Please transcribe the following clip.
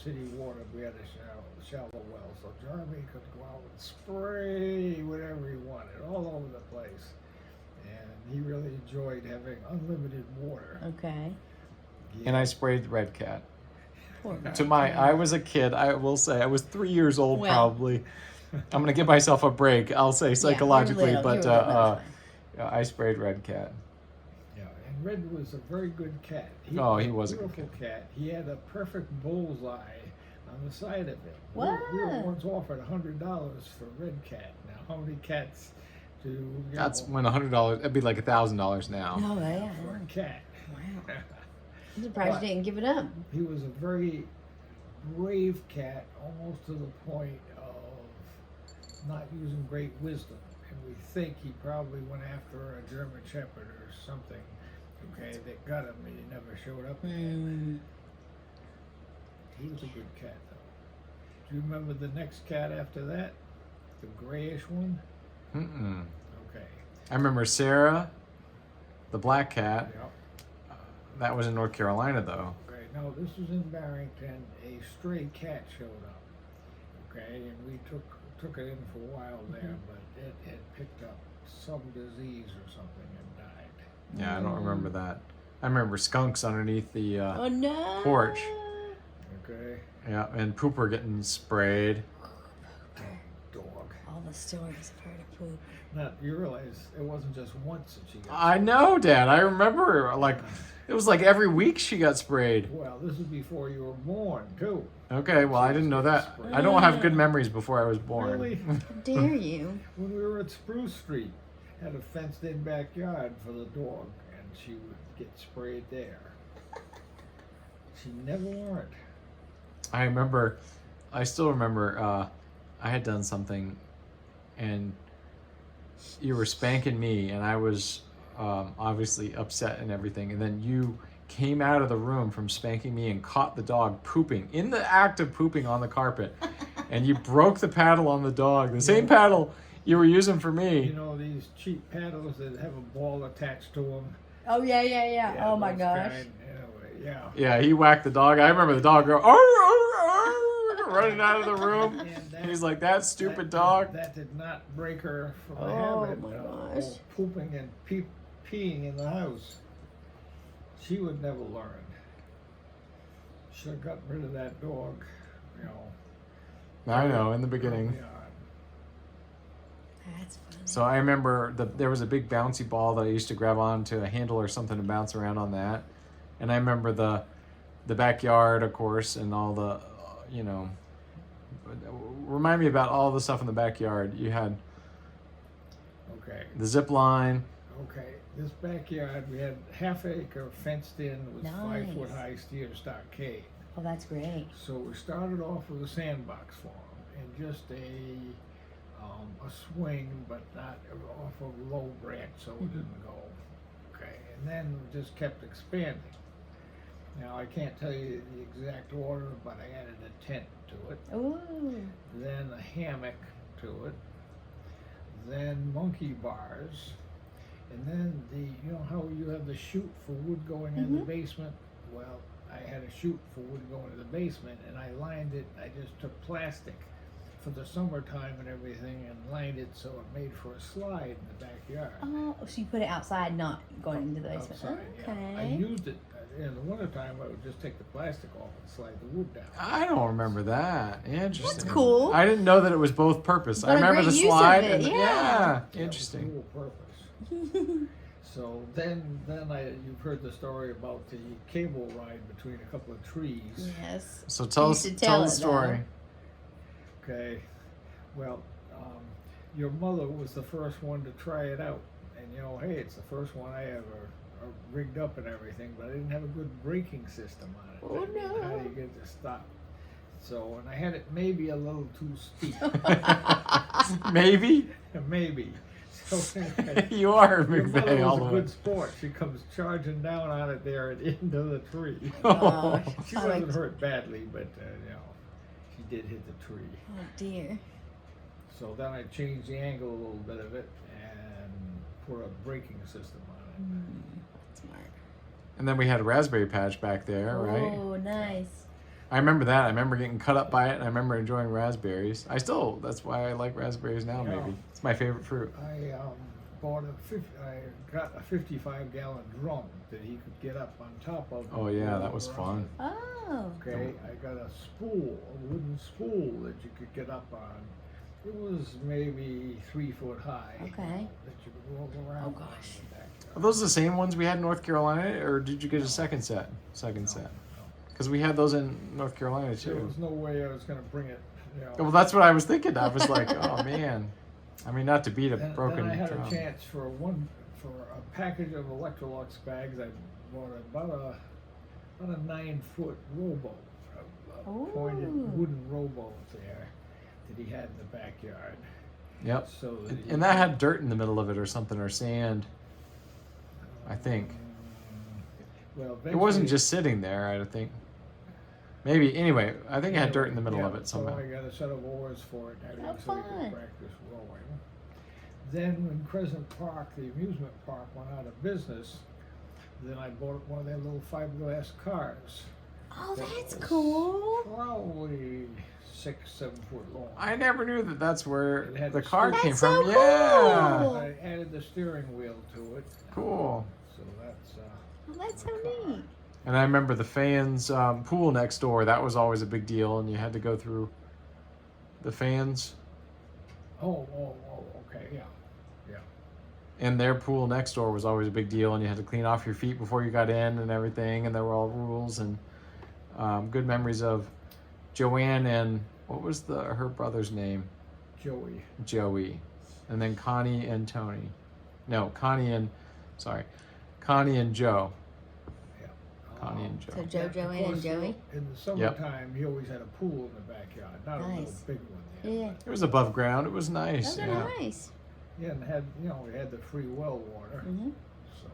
city water. We had a shallow well, so Jeremy could go out and spray whatever he wanted all over the place. And he really enjoyed having unlimited water. Okay. And I sprayed the red cat. Poor guy. I was a kid. I will say I was 3 years old Well. probably. I'm gonna give myself a break. I'll say psychologically, you're but little, that's yeah, I sprayed red cat. Yeah, and Red was a very good cat. He was a good beautiful cat. He had a perfect bullseye on the side of it. What? We were once offered $100 for Red Cat. Now, how many cats do you That's know, when $100. It'd be like $1,000 now. Oh, yeah. for a cat? Wow. I'm surprised But you didn't give it up. he was a very brave cat, almost to the point of not using great wisdom. And we think he probably went after a German Shepherd or something, okay, that got him and he never showed up again. He was a good cat, though. Do you remember the next cat after that? The grayish one? Mm-mm. Okay. I remember Sarah, the black cat. Yep. That was in North Carolina, though. Okay. No, this was in Barrington. A stray cat showed up. Okay, and we took it in for a while there, but it had picked up some disease or something and died. Yeah, I don't remember that. I remember skunks underneath the Oh, no. porch. Okay. Yeah, and Pooper getting sprayed. Dog. All the stories I've heard of poop. Now you realize it wasn't just once that she got. I know, Dad. I remember, like, it was like every week she got sprayed. Well, this is before you were born, too. Okay, well, I didn't know that. I don't have good memories before I was born. Really? How dare you? When we were at Spruce Street, had a fenced-in backyard for the dog, and she would get sprayed there. She never learned. I still remember, I had done something, and you were spanking me, and I was obviously upset and everything, and then you came out of the room from spanking me and caught the dog pooping, in the act of pooping on the carpet, and you broke the paddle on the dog, the same paddle you were using for me. You know these cheap paddles that have a ball attached to them? Oh, yeah. Oh, my gosh. Anyway, yeah. Yeah, he whacked the dog. I remember the dog go, "Arr, arr, arr," running out of the room. And He's like, that stupid dog. That did not break her from the Oh, habit my of gosh. pooping and peeing in the house. She would never learn. Should have gotten rid of that dog, you know. I know, in the beginning. Yeah. That's funny. So I remember there was a big bouncy ball that I used to grab onto a handle or something to bounce around on that. And I remember the backyard, of course, and all the, you know, remind me about all the stuff in the backyard. You had Okay. the zip line. Okay. This backyard, we had half-acre fenced in with Nice. 5-foot high steel stockade. Oh, that's great. So we started off with a sandbox for them and just a swing, but not off a low branch, so it didn't go. Okay, and then we just kept expanding. Now I can't tell you the exact order, but I added a tent to it, Ooh. then a hammock to it, then monkey bars, and then you know how you have the chute for wood going in the basement? Well, I had a chute for wood going to the basement, and I lined it. I just took plastic for the summertime and everything, and lined it so it made for a slide in the backyard. Oh, so you put it outside, not going into the basement. Outside, yeah. I Okay. used it in the wintertime. I would just take the plastic off and slide the wood down. I don't remember that. Interesting. That's cool. I didn't know that it was both purpose. But I a remember great the use of slide. it, And yeah. Interesting. Dual purpose. So then you've heard the story about the cable ride between a couple of trees. Yes. So tell You us, should tell tell the it, story. Okay, well, your mother was the first one to try it out, and you know, hey, it's the first one I ever rigged up and everything, but I didn't have a good braking system on it. Oh, I mean, no. how do you get it to stop? So, and I had it maybe a little too steep, Maybe maybe. So anyway, you are your mother McVeigh all was the a way. good sport. She comes charging down on it there at the end of the tree. Oh, She I wasn't like- hurt badly, but you know, she did hit the tree. Oh dear. So then I changed the angle a little bit of it and put a braking system on Smart. And then we had a raspberry patch back there, right? Oh, nice. it. I remember that. I remember getting cut up by it, and I remember enjoying raspberries. That's why I like raspberries now. Yeah. Maybe it's my favorite fruit. I got a 55-gallon drum that he could get up on top of. Oh yeah, and that was roll fun. around. Oh. Okay, I got a wooden spool that you could get up on. It was maybe 3 foot high. Okay. That you could roll around. Oh, gosh. in the backyard. Are those the same ones we had in North Carolina, or did you get a second set? Second set. No. Because we had those in North Carolina There too. was no way I was going to bring it. You know. Well, that's what I was thinking. I was like, oh man. I mean, not to beat a broken Then I had drum. a chance for a package of Electrolux bags. I bought about a 9-foot rowboat, a pointed Ooh. wooden rowboat there that he had in the backyard. Yep. So And that had dirt in the middle of it or something, or sand. I think. Well, It wasn't eventually- just sitting there, I think. Maybe, anyway, I think it had dirt in the middle Yeah, of it somehow. So I got a set of oars for it and How everything so we fun. could practice rowing. Then when Crescent Park, the amusement park, went out of business, then I bought one of their little fiberglass cars. Oh, That that's was cool. Probably 6-7 foot long. I never knew that's where It had the the car That's came so from. cool. Yeah. I added the steering wheel to it. Cool. So that's Oh, that's so neat. And I remember the fans pool next door. That was always a big deal, and you had to go through the fans okay, yeah. and their pool next door was always a big deal, and you had to clean off your feet before you got in and everything, and there were all rules and good memories of Joanne and what was her brother's name? Joey. Joey, and then Connie and Tony. No, Connie and Joe. Connie and Joe. So Joe, Of Joanne, and course, Joey. In the summertime, he always had a pool in the backyard, not a little Nice. big one there. Yeah. It was above ground. It was nice. Those are Yeah. nice. Yeah, and we had the free well water. Hmm. So